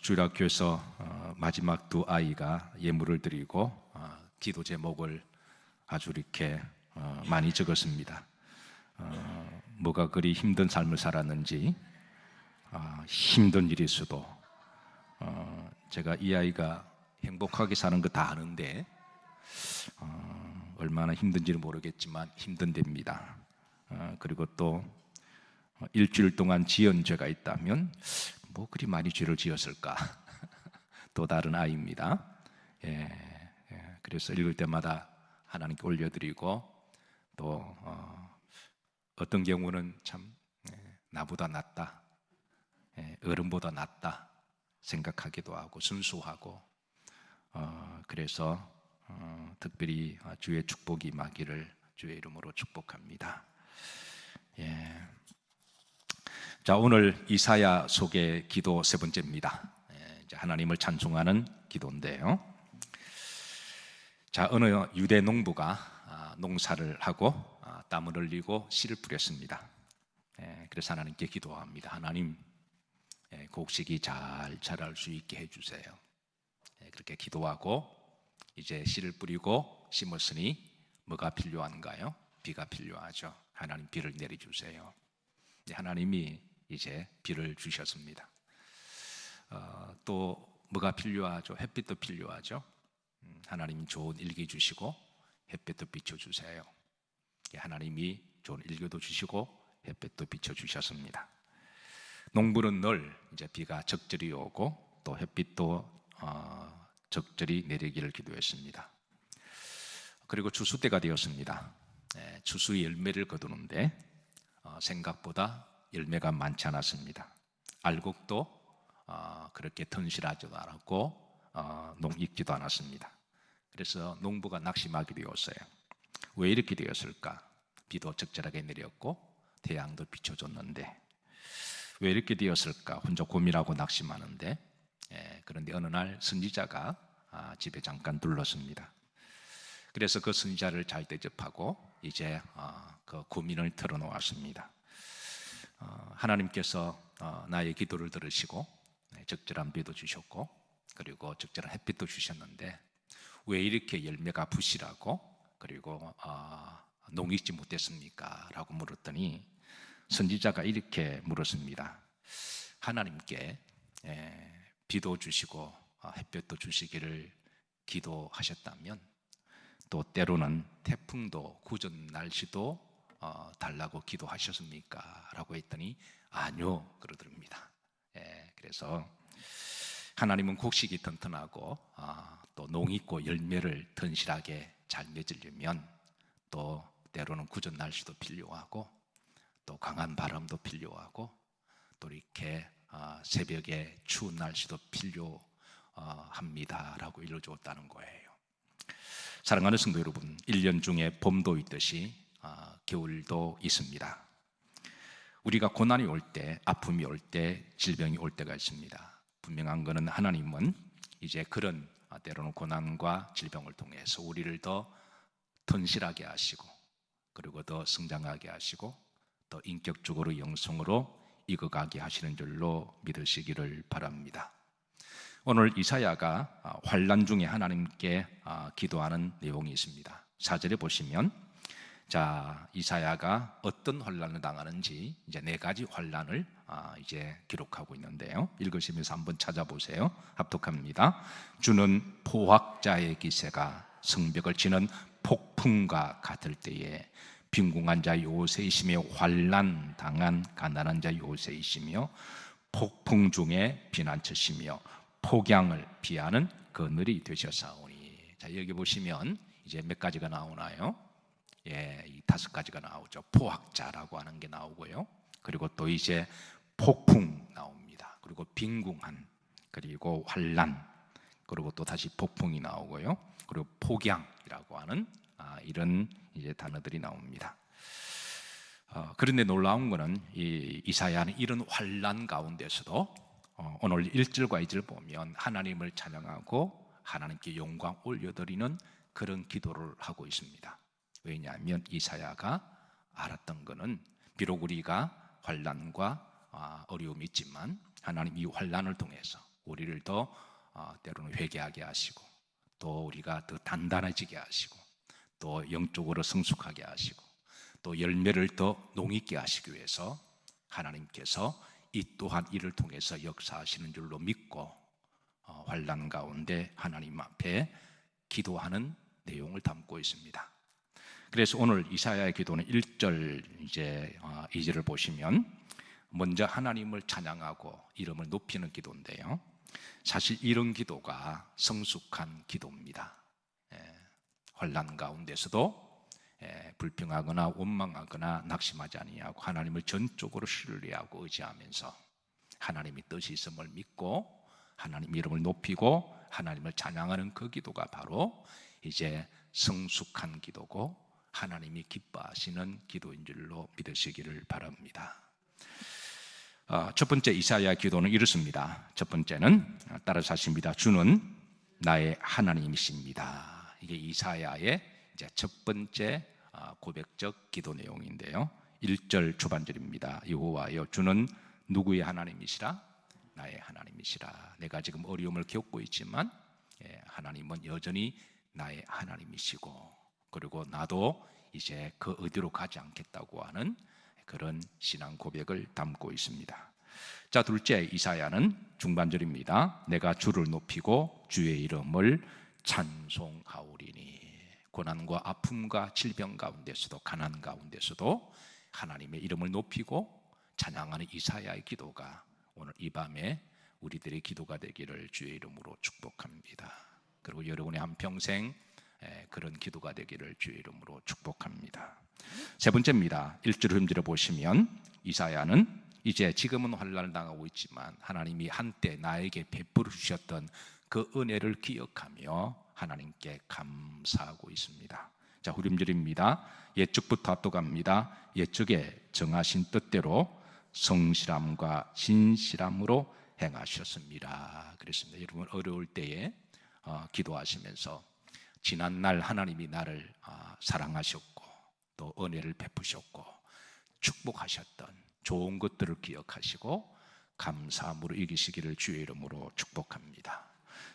주일학교에서 마지막 두 아이가 예물을 드리고 기도 제목을 아주 이렇게 많이 적었습니다. 뭐가 그리 힘든 삶을 살았는지, 힘든 일일 수도, 제가 이 아이가 행복하게 사는 거 다 아는데 얼마나 힘든지는 모르겠지만 힘든 데입니다. 그리고 또 일주일 동안 지은 죄가 있다면 뭐 그리 많이 죄를 지었을까? 또 다른 아이입니다. 그래서 읽을 때마다 하나님께 올려드리고 또 어떤 경우는 참 나보다 낫다, 어른보다 낫다 생각하기도 하고 순수하고 그래서 특별히 주의 축복이 임하기를 주의 이름으로 축복합니다. 자, 오늘 이사야 속의 기도 세 번째입니다. 하나님을 찬송하는 기도인데요. 자, 어느 유대 농부가 농사를 하고 땀을 흘리고 씨를 뿌렸습니다. 그래서 하나님께 기도합니다. 하나님, 곡식이 잘 자랄 수 있게 해주세요. 그렇게 기도하고 이제 씨를 뿌리고 심었으니 뭐가 필요한가요? 비가 필요하죠. 하나님 비를 내려주세요. 하나님이 이제 비를 주셨습니다. 또 뭐가 필요하죠? 햇빛도 필요하죠. 하나님이 좋은 일기 주시고 햇빛도 비춰주세요. 하나님이 좋은 일기도 주시고 햇빛도 비춰주셨습니다. 농부는 늘 이제 비가 적절히 오고 또 햇빛도 적절히 내리기를 기도했습니다. 그리고 추수 때가 되었습니다. 추수 열매를 거두는데 생각보다 열매가 많지 않았습니다. 알곡도 그렇게 튼실하지도 않았고 익지도 않았습니다. 그래서 농부가 낙심하게 되었어요. 왜 이렇게 되었을까? 비도 적절하게 내렸고 태양도 비춰줬는데 왜 이렇게 되었을까? 혼자 고민하고 낙심하는데 그런데 어느 날 선지자가 집에 잠깐 들렀습니다. 그래서 그 선지자를 잘 대접하고 이제 그 고민을 털어놓았습니다. 하나님께서 나의 기도를 들으시고 적절한 비도 주셨고 그리고 적절한 햇빛도 주셨는데 왜 이렇게 열매가 부실하고 그리고 농익지 못했습니까? 라고 물었더니 선지자가 이렇게 물었습니다. 하나님께 비도 주시고 햇볕도 주시기를 기도하셨다면 또 때로는 태풍도 구전 날씨도 달라고 기도하셨습니까? 라고 했더니 아니요 그러더랍니다. 그래서 하나님은 곡식이 튼튼하고 또 농익고 열매를 튼실하게 잘 맺으려면 또 때로는 구전 날씨도 필요하고 또 강한 바람도 필요하고 또 이렇게 새벽에 추운 날씨도 필요합니다 라고 일러주었다는 거예요. 사랑하는 성도 여러분, 1년 중에 봄도 있듯이 겨울도 있습니다. 우리가 고난이 올 때, 아픔이 올 때, 질병이 올 때가 있습니다. 분명한 것은 하나님은 이제 그런 때로는 고난과 질병을 통해서 우리를 더 튼실하게 하시고 그리고 더 성장하게 하시고 더 인격적으로 영성으로 익어가게 하시는 줄로 믿으시기를 바랍니다. 오늘 이사야가 환난 중에 하나님께 기도하는 내용이 있습니다. 4절에 보시면 자, 이사야가 어떤 환난을 당하는지 이제 4가지 환난을 이제 기록하고 있는데요. 읽으시면서 한번 찾아보세요. 합독합니다. 주는 포학자의 기세가 성벽을 치는 폭풍과 같을 때에 빈궁한 자 요새이시며 환난 당한 가난한 자 요새이시며 폭풍 중에 비난처시며 폭양을 피하는 그늘이 되셨사오니. 자, 여기 보시면 이제 몇 가지가 나오나요? 이 5가지가 나오죠. 포학자라고 하는 게 나오고요. 그리고 또 이제 폭풍 나옵니다. 그리고 빈궁한, 그리고 환난, 그리고 또 다시 폭풍이 나오고요. 그리고 폭양이라고 하는 이런 이제 단어들이 나옵니다. 그런데 놀라운 것은 이사야는 이런 환난 가운데서도 오늘 1절과 2절 보면 하나님을 찬양하고 하나님께 영광 올려드리는 그런 기도를 하고 있습니다. 왜냐하면 이사야가 알았던 것은 비록 우리가 환난과 어려움이 있지만 하나님 이 환난을 통해서 우리를 더 때로는 회개하게 하시고, 또 우리가 더 단단해지게 하시고, 또 영적으로 성숙하게 하시고, 또 열매를 더 농익게 하시기 위해서 하나님께서 이 또한 이를 통해서 역사하시는 줄로 믿고 환난 가운데 하나님 앞에 기도하는 내용을 담고 있습니다. 그래서 오늘 이사야의 기도는 1절 이제 2절을 보시면 먼저 하나님을 찬양하고 이름을 높이는 기도인데요. 사실 이런 기도가 성숙한 기도입니다. 환난 가운데서도 불평하거나 원망하거나 낙심하지 아니하고 하나님을 전적으로 신뢰하고 의지하면서 하나님의 뜻이 있음을 믿고 하나님 이름을 높이고 하나님을 찬양하는 그 기도가 바로 이제 성숙한 기도고 하나님이 기뻐하시는 기도인 줄로 믿으시기를 바랍니다. 첫 번째 이사야 기도는 이렇습니다. 첫 번째는 따라서 하십니다. 주는 나의 하나님이십니다. 이게 이사야의 이제 첫 번째 고백적 기도 내용인데요. 1절 초반절입니다. 여호와여 주는 누구의 하나님이시라? 나의 하나님이시라. 내가 지금 어려움을 겪고 있지만 하나님은 여전히 나의 하나님이시고, 그리고 나도 이제 그 어디로 가지 않겠다고 하는 그런 신앙 고백을 담고 있습니다. 자, 둘째 이사야는 중반절입니다. 내가 주를 높이고 주의 이름을 찬송하오리니. 고난과 아픔과 질병 가운데서도 가난 가운데서도 하나님의 이름을 높이고 찬양하는 이사야의 기도가 오늘 이 밤에 우리들의 기도가 되기를 주의 이름으로 축복합니다. 그리고 여러분의 한평생 그런 기도가 되기를 주의 이름으로 축복합니다. 세 번째입니다. 1절 흠질을 보시면 이사야는 이제 지금은 환난을 당하고 있지만 하나님이 한때 나에게 베풀어 주셨던 그 은혜를 기억하며 하나님께 감사하고 있습니다. 자, 후렴절입니다. 옛적부터 압도갑니다. 옛적에 정하신 뜻대로 성실함과 진실함으로 행하셨습니다. 그랬습니다. 여러분 어려울 때에 기도하시면서 지난날 하나님이 나를 사랑하셨고 또 은혜를 베푸셨고 축복하셨던 좋은 것들을 기억하시고 감사함으로 이기시기를 주의 이름으로 축복합니다.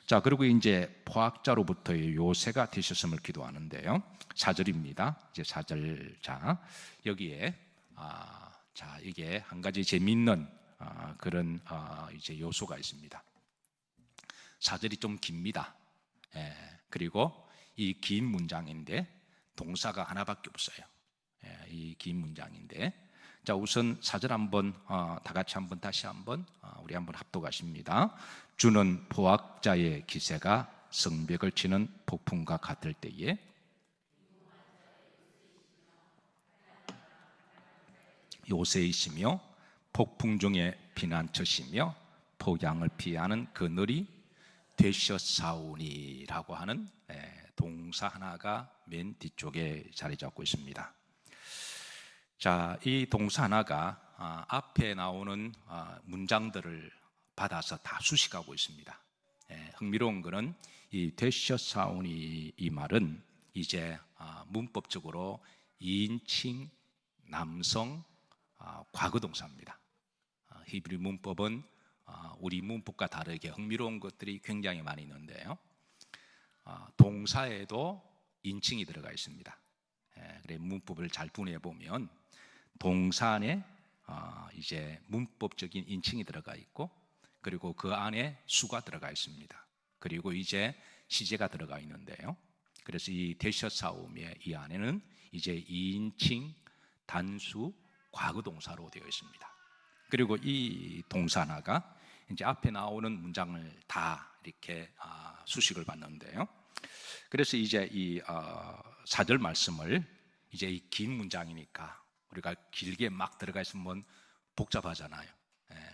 자, 그리고 이제 포악자로부터의 요새가 되셨음을 기도하는데요. 4절입니다. 이제 4절. 자, 여기에 자, 이게 한 가지 재미있는 그런 이제 요소가 있습니다. 4절이 좀 깁니다. 그리고 이 긴 문장인데 동사가 하나밖에 없어요. 이 긴 문장인데, 자, 우선 4절 한번 다 같이 한번 다시 한번 우리 한번 합독하십니다. 주는 포악자의 기세가 성벽을 치는 폭풍과 같을 때에 요새이시며 폭풍 중에 피난처시며 폭양을 피하는 그늘이 되셨사오니라고 하는 동사 하나가 맨 뒤쪽에 자리 잡고 있습니다. 자, 이 동사 하나가 앞에 나오는 문장들을 받아서 다 수식하고 있습니다. 흥미로운 것은 이 되셨사오니 이 말은 이제 문법적으로 2인칭 남성 과거 동사입니다. 히브리 문법은 우리 문법과 다르게 흥미로운 것들이 굉장히 많이 있는데요. 동사에도 인칭이 들어가 있습니다. 그래 문법을 잘 분해해 보면 동사 안에 이제 문법적인 인칭이 들어가 있고, 그리고 그 안에 수가 들어가 있습니다. 그리고 이제 시제가 들어가 있는데요. 그래서 이 되셨사오미의 이 안에는 이제 2인칭 단수 과거 동사로 되어 있습니다. 그리고 이 동사 하나가 이제 앞에 나오는 문장을 다 이렇게 수식을 받는데요. 그래서 이제 이 4절 말씀을 이제 이 긴 문장이니까 우리가 길게 막 들어가 있으면 복잡하잖아요.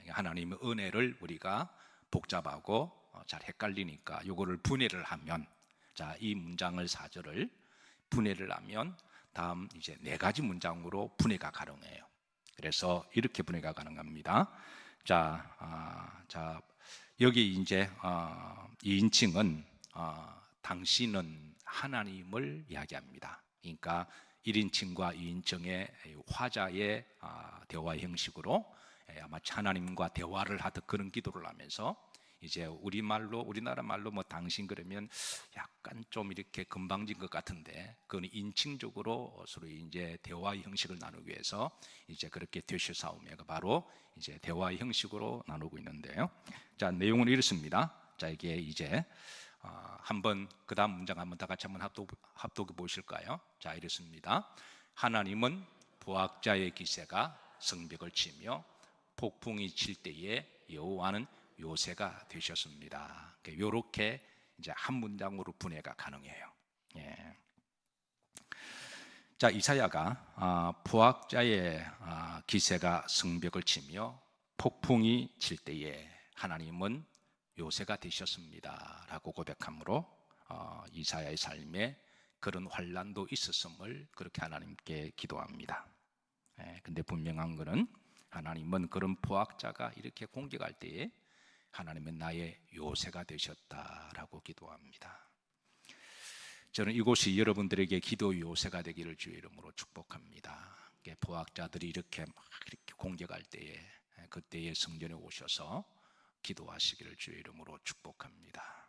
하나님의 은혜를 우리가 복잡하고 잘 헷갈리니까 이거를 분해를 하면, 자, 이 문장을 4절을 분해를 하면 다음 이제 4가지 문장으로 분해가 가능해요. 그래서 이렇게 분해가 가능합니다. 자, 여기 이제 2인칭은 당신은 하나님을 이야기합니다. 그러니까 1인칭과 2인칭의 화자의 대화 형식으로 아마 하나님과 대화를 하듯 그런 기도를 하면서 이제 우리나라 말로 뭐 당신 그러면 약간 좀 이렇게 건방진 것 같은데, 그건 인칭적으로 서로 이제 대화의 형식을 나누기 위해서 이제 그렇게 되시사오며가 바로 이제 대화의 형식으로 나누고 있는데요. 자, 내용은 이렇습니다. 자, 이게 이제 한번 그 다음 문장 한번 다 같이 한번 합독해 보실까요? 자, 이렇습니다. 하나님은 부학자의 기세가 성벽을 치며 폭풍이 칠 때에 여호와는 요새가 되셨습니다. 이렇게 이제 한 문장으로 분해가 가능해요. 예. 자, 이사야가 부학자의 기세가 성벽을 치며 폭풍이 칠 때에 하나님은 요새가 되셨습니다 라고 고백함으로 이사야의 삶에 그런 환난도 있었음을 그렇게 하나님께 기도합니다. 근데 분명한 것은 하나님은 그런 부학자가 이렇게 공격할 때에 하나님은 나의 요새가 되셨다라고 기도합니다. 저는 이곳이 여러분들에게 기도 요새가 되기를 주의 이름으로 축복합니다. 부학자들이 이렇게 공격할 때에 그때에 성전에 오셔서 기도하시기를 주의 이름으로 축복합니다.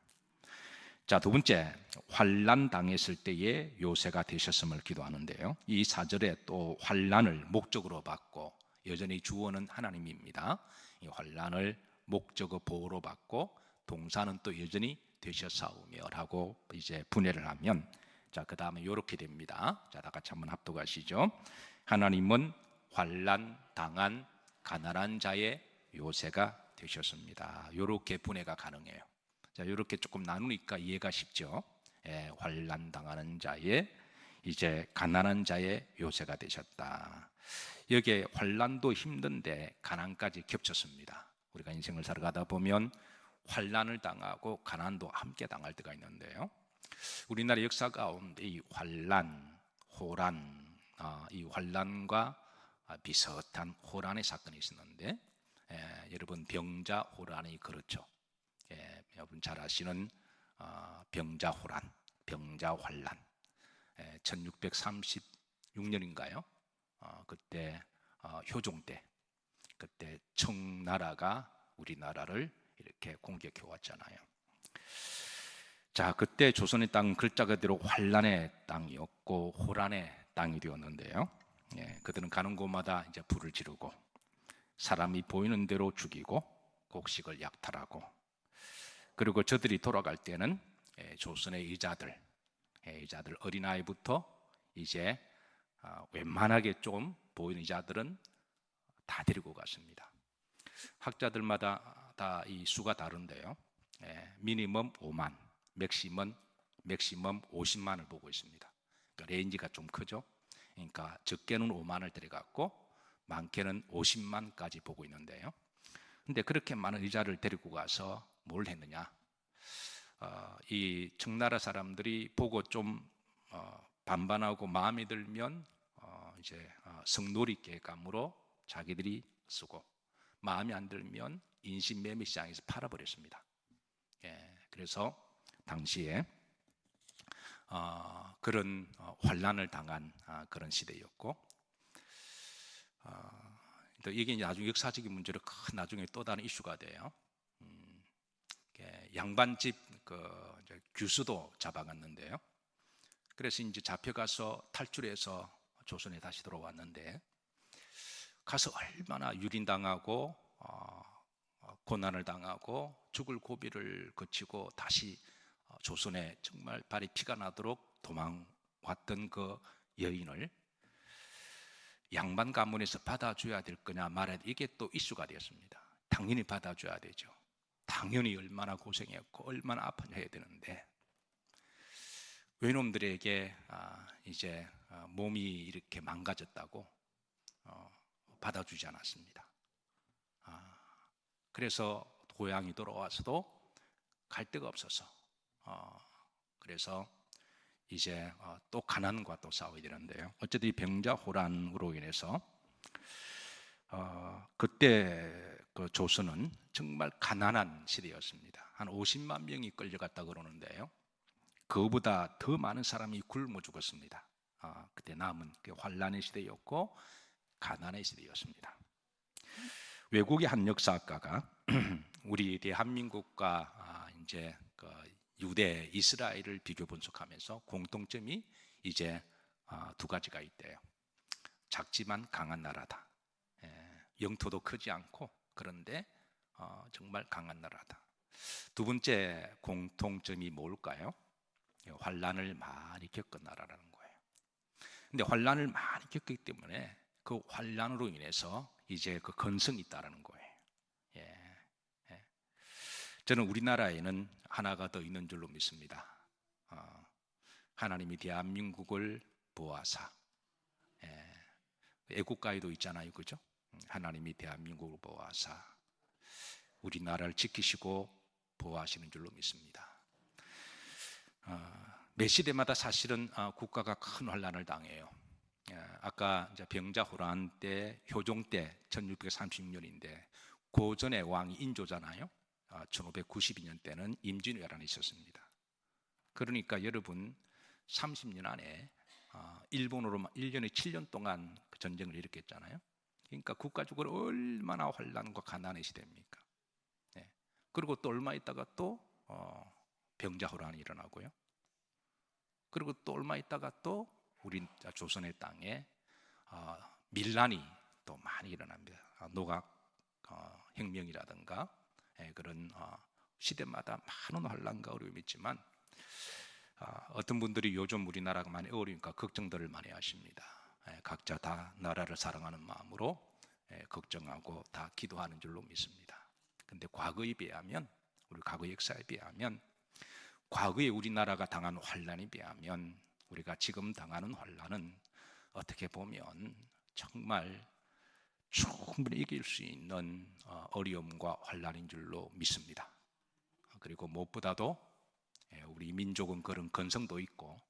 자, 두 번째, 환난 당했을 때에 요새가 되셨음을 기도하는데요. 이 4절에 또 환난을 목적으로 받고 여전히 주어는 하나님입니다. 이 환난을 목적어 보호로 받고 동사는 또 여전히 되셨사오며라고 이제 분해를 하면, 자, 그 다음에 이렇게 됩니다. 자, 다 같이 한번 합독하시죠. 하나님은 환난 당한 가난한 자의 요새가 되셨습니다. 이렇게 분해가 가능해요. 자, 이렇게 조금 나누니까 이해가 쉽죠. 환난 당하는 자의, 이제 가난한 자의 요새가 되셨다. 여기에 환난도 힘든데 가난까지 겹쳤습니다. 우리가 인생을 살아가다 보면 환난을 당하고 가난도 함께 당할 때가 있는데요. 우리나라 역사 가운데 이 환난, 호란, 이 환난과 비슷한 호란의 사건이 있었는데, 여러분 병자 호란이 그렇죠. 여러분 잘 아시는 병자 호란, 병자 환난, 1636년인가요? 그때 효종 때, 그때 청나라가 우리나라를 이렇게 공격해 왔잖아요. 자, 그때 조선의 땅은 글자 그대로 환난의 땅이었고 호란의 땅이 되었는데요. 그들은 가는 곳마다 이제 불을 지르고 사람이 보이는 대로 죽이고 곡식을 약탈하고, 그리고 저들이 돌아갈 때는 조선의 여자들 어린아이부터 이제 웬만하게 좀 보이는 여자들은 다 데리고 갔습니다. 학자들마다 다 이 수가 다른데요. 미니멈 5만, 맥시멈 50만을 보고 있습니다. 그러니까 레인지가 좀 크죠. 그러니까 적게는 5만을 데려갔고 많게는 50만까지 보고 있는데요. 근데 그렇게 많은 의자를 데리고 가서 뭘 했느냐? 이 청나라 사람들이 보고 좀 반반하고 마음에 들면 이제 성놀이 계감으로 자기들이 쓰고, 마음에 안 들면 인신매매 시장에서 팔아버렸습니다. 그래서 당시에 그런 환난을 당한 그런 시대였고, 또 이게 나중에 역사적인 문제로 큰 나중에 또 다른 이슈가 돼요. 양반집 이제 규수도 잡아갔는데요. 그래서 이제 잡혀가서 탈출해서 조선에 다시 들어왔는데, 가서 얼마나 유린당하고 고난을 당하고 죽을 고비를 거치고 다시 조선에 정말 발이 피가 나도록 도망왔던 그 여인을 양반 가문에서 받아줘야 될 거냐 말아야 돼, 이게 또 이슈가 되었습니다. 당연히 받아줘야 되죠. 당연히 얼마나 고생했고 얼마나 아팠냐 해야 되는데, 외놈들에게 이제 몸이 이렇게 망가졌다고 받아주지 않았습니다. 그래서 고향이 돌아와서도 갈 데가 없어서 그래서 이제 또 가난과 또 싸워야 되는데요. 어쨌든 이 병자호란으로 인해서 그때 그 조선은 정말 가난한 시대였습니다. 한 50만 명이 끌려갔다 그러는데요. 그보다 더 많은 사람이 굶어 죽었습니다. 그때 남은 환란의 시대였고 가난의 시대였습니다. 외국의 한 역사학가가 우리 대한민국과 이제 그 유대, 이스라엘을 비교 분석하면서 공통점이 이제 두 가지가 있대요. 작지만 강한 나라다. 영토도 크지 않고 그런데 정말 강한 나라다. 두 번째 공통점이 뭘까요? 환란을 많이 겪은 나라라는 거예요. 근데 환란을 많이 겪기 때문에 그 환란으로 인해서 이제 그 건성이 있다라는 거예요. 저는 우리나라에는 하나가 더 있는 줄로 믿습니다. 하나님이 대한민국을 보호하사, 애국가에도 있잖아요, 그죠? 하나님이 대한민국을 보호하사 우리나라를 지키시고 보호하시는 줄로 믿습니다. 매 시대마다 사실은 국가가 큰 환란을 당해요. 아까 이제 병자호란 때, 효종 때 1636년인데 그 전에 왕이 인조잖아요. 1592년 때는 임진왜란이 있었습니다. 그러니까 여러분 30년 안에 일본으로만 1년에 7년 동안 그 전쟁을 일으켰잖아요. 그러니까 국가적으로 얼마나 환란과 가난의 시대입니까? 그리고 또 얼마 있다가 또 병자호란이 일어나고요. 그리고 또 얼마 있다가 또 우리 조선의 땅에 밀란이 또 많이 일어납니다. 노각 혁명이라든가 그런 시대마다 많은 환란과 어려움이 있지만 어떤 분들이 요즘 우리나라가 많이 어려우니까 걱정들을 많이 하십니다. 각자 다 나라를 사랑하는 마음으로 걱정하고 다 기도하는 줄로 믿습니다. 근데 과거에 비하면, 우리 과거 역사에 비하면, 과거에 우리나라가 당한 환란에 비하면 우리가 지금 당하는 환란은 어떻게 보면 정말 충분히 이길 수 있는 어려움과 환란인 줄로 믿습니다. 그리고 무엇보다도 우리 민족은 그런 건성도 있고,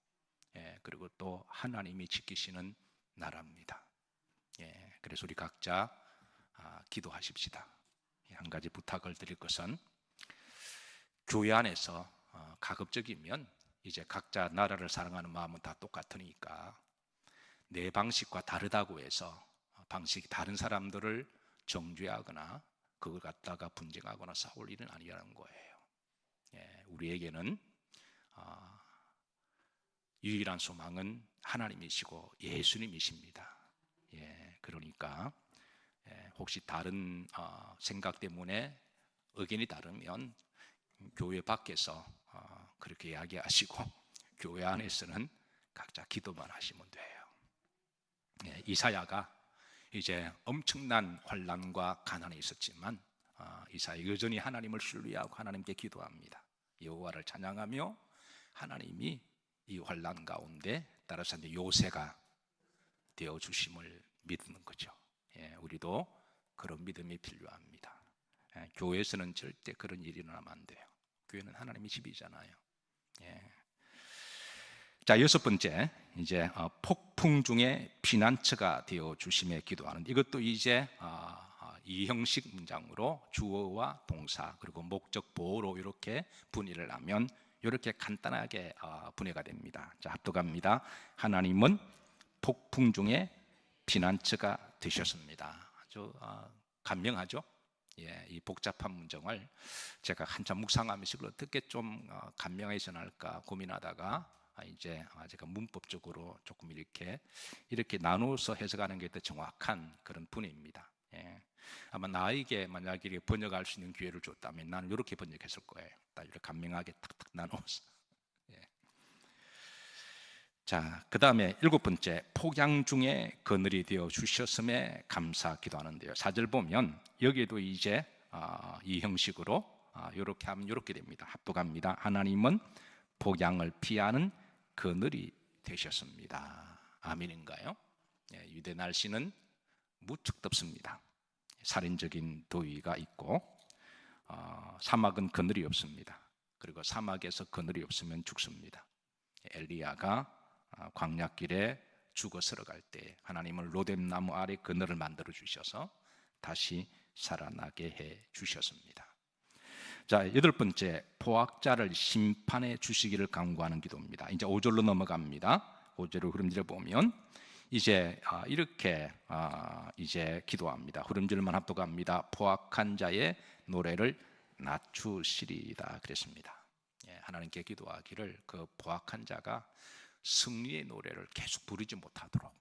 그리고 또 하나님이 지키시는 나라입니다. 그래서 우리 각자 기도하십시다. 한 가지 부탁을 드릴 것은, 교회 안에서 가급적이면 이제 각자 나라를 사랑하는 마음은 다 똑같으니까 내 방식과 다르다고 해서 방식이 다른 사람들을 정죄하거나 그걸 갖다가 분쟁하거나 싸울 일은 아니라는 거예요. 우리에게는 유일한 소망은 하나님이시고 예수님이십니다. 그러니까 혹시 다른 생각 때문에 의견이 다르면 교회 밖에서 그렇게 이야기하시고 교회 안에서는 각자 기도만 하시면 돼요. 이사야가 이제 엄청난 환난과 가난이 있었지만 이사야 여전히 하나님을 신뢰하고 하나님께 기도합니다. 여호와를 찬양하며 하나님이 이 환난 가운데 따라서 요새가 되어 주심을 믿는 거죠. 우리도 그런 믿음이 필요합니다. 교회에서는 절대 그런 일이 일어나면 안 돼요. 교회는 하나님의 집이잖아요. 자, 여섯 번째, 이제 폭풍 중에 피난처가 되어 주심에 기도하는, 이것도 이제 이 형식 문장으로 주어와 동사 그리고 목적 보어로 이렇게 분해를 하면 이렇게 간단하게 분해가 됩니다. 자, 합독합니다. 하나님은 폭풍 중에 피난처가 되셨습니다. 아주 간명하죠? 이 복잡한 문장을 제가 한참 묵상하면서 이걸 어떻게 좀 간명하게 전할까 고민하다가 이제 제가 문법적으로 조금 이렇게 나누어서 해석하는 게 더 정확한 그런 분해입니다. 아마 나에게 만약에 번역할 수 있는 기회를 줬다면 나는 이렇게 번역했을 거예요. 딱 이렇게 간명하게 탁탁 나누어서. 자, 그 다음에 일곱 번째, 폭양 중에 그늘이 되어 주셨음에 감사 기도하는데요. 4절 보면 여기에도 이제 이 형식으로 이렇게 하면 이렇게 됩니다. 합독합니다. 하나님은 폭양을 피하는 그늘이 되셨습니다. 아멘인가요? 유대 날씨는 무척 덥습니다. 살인적인 더위가 있고 사막은 그늘이 없습니다. 그리고 사막에서 그늘이 없으면 죽습니다. 엘리야가 광야길에 죽어 들어갈 때 하나님은 로뎀나무 아래 그늘을 만들어 주셔서 다시 살아나게 해 주셨습니다. 자, 여덟 번째, 포악자를 심판해 주시기를 간구하는 기도입니다. 이제 5절로 넘어갑니다. 5절의 흐름지를 보면 이제 이렇게 이제 기도합니다. 흐름줄만 합독합니다. 포악한 자의 노래를 낮추시리다 그랬습니다. 하나님께 기도하기를 그 포악한 자가 승리의 노래를 계속 부르지 못하도록,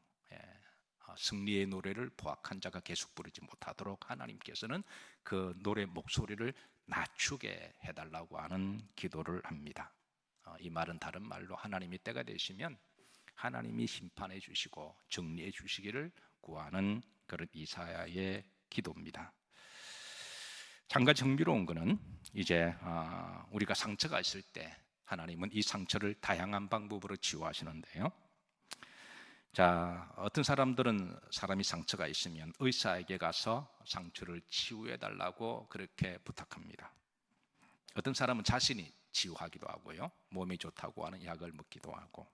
승리의 노래를 포악한 자가 계속 부르지 못하도록 하나님께서는 그 노래 목소리를 낮추게 해달라고 하는 기도를 합니다. 이 말은 다른 말로 하나님이 때가 되시면 하나님이 심판해 주시고 정리해 주시기를 구하는 그런 이사야의 기도입니다. 잠깐 정비로운 것은 이제 우리가 상처가 있을 때 하나님은 이 상처를 다양한 방법으로 치유하시는데요. 자, 어떤 사람들은 사람이 상처가 있으면 의사에게 가서 상처를 치유해 달라고 그렇게 부탁합니다. 어떤 사람은 자신이 치유하기도 하고요, 몸이 좋다고 하는 약을 먹기도 하고,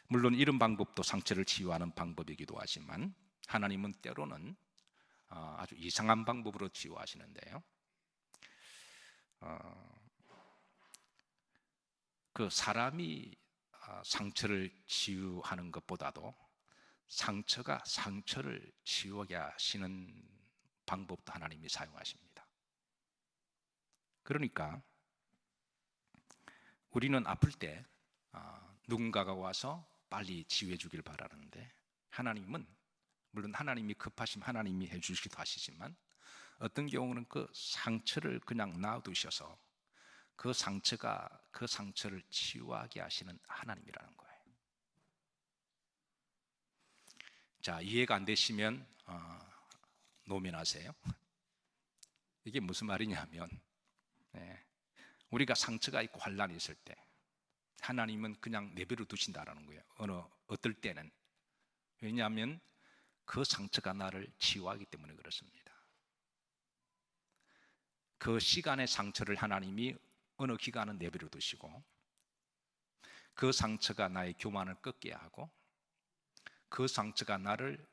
물론 이런 방법도 상처를 치유하는 방법이기도 하지만 하나님은 때로는 아주 이상한 방법으로 치유하시는데요, 그 사람이 상처를 치유하는 것보다도 상처가 상처를 치유하게 하시는 방법도 하나님이 사용하십니다. 그러니까 우리는 아플 때 누군가가 와서 빨리 치유해 주길 바라는데, 하나님은 물론 하나님이 급하시면 하나님이 해주시기도 하시지만 어떤 경우는 그 상처를 그냥 놔두셔서 그 상처를 치유하게 하시는 하나님이라는 거예요. 자, 이해가 안 되시면 노면하세요. 이게 무슨 말이냐면, 우리가 상처가 있고 환난이 있을 때 하나님은 그냥 내버려 두신다라는 거예요. 어떨 때는. 왜냐하면 그 상처가 나를 치유하기 때문에 그렇습니다. 그 시간의 상처를 하나님이 어느 기간은 내버려 두시고, 그 상처가 나의 교만을 꺾게 하고, 그 상처가 나를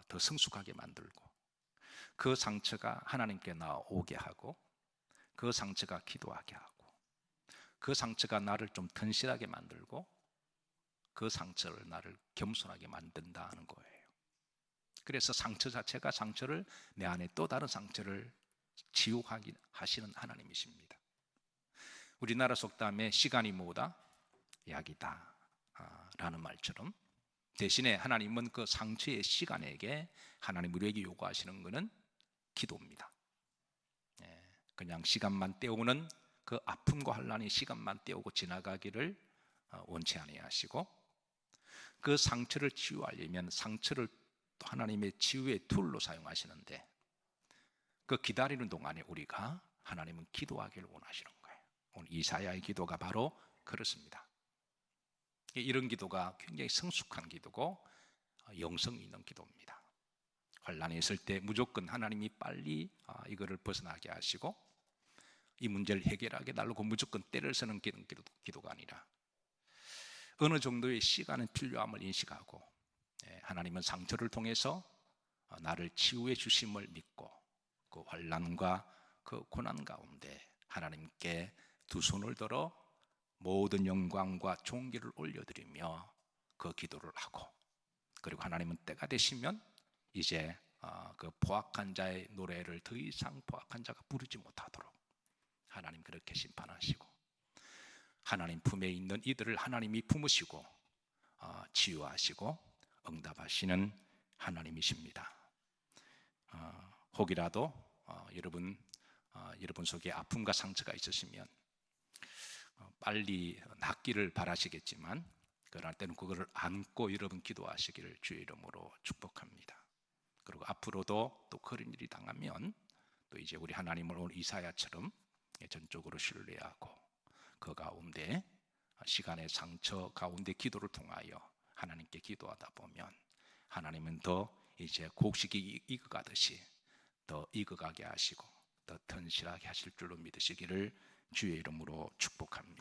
더 성숙하게 만들고, 그 상처가 하나님께 나오게 하고, 그 상처가 기도하게 하고, 그 상처가 나를 좀 튼실하게 만들고, 그 상처를 나를 겸손하게 만든다는 거예요. 그래서 상처 자체가 상처를, 내 안에 또 다른 상처를 치유하게 하시는 하나님이십니다. 우리나라 속담에 시간이 뭐다? 약이다 라는 말처럼, 대신에 하나님은 그 상처의 시간에게 하나님 우리에게 요구하시는 것은 기도입니다. 그냥 시간만 때우는 그 아픔과 환난이 시간만 때우고 지나가기를 원치 아니하시고, 그 상처를 치유하려면 상처를 또 하나님의 치유의 툴로 사용하시는데, 그 기다리는 동안에 우리가 하나님은 기도하기를 원하시는 거예요. 오늘 이사야의 기도가 바로 그렇습니다. 이런 기도가 굉장히 성숙한 기도고 영성이 있는 기도입니다. 환난이 있을 때 무조건 하나님이 빨리 이거를 벗어나게 하시고 이 문제를 해결하게 달라고 무조건 때를 쓰는 기도가 아니라, 어느 정도의 시간은 필요함을 인식하고, 하나님은 상처를 통해서 나를 치유해 주심을 믿고, 그 환난과 그 고난 가운데 하나님께 두 손을 들어 모든 영광과 존귀를 올려드리며 그 기도를 하고, 그리고 하나님은 때가 되시면 이제 그 포악한 자의 노래를 더 이상 포악한 자가 부르지 못하도록 하나님 그렇게 심판하시고, 하나님 품에 있는 이들을 하나님이 품으시고 치유하시고 응답하시는 하나님이십니다. 혹이라도 여러분 속에 아픔과 상처가 있으시면 빨리 낫기를 바라시겠지만, 그럴 때는 그거를 안고 여러분 기도하시기를 주의 이름으로 축복합니다. 그리고 앞으로도 또 그런 일이 당하면 또 이제 우리 하나님을 오늘 이사야처럼 전적으로 신뢰하고 그 가운데 시간의 상처 가운데 기도를 통하여 하나님께 기도하다 보면 하나님은 더 이제 곡식이 익어가듯이 더 익어가게 하시고 더 튼실하게 하실 줄로 믿으시기를 주의 이름으로 축복합니다.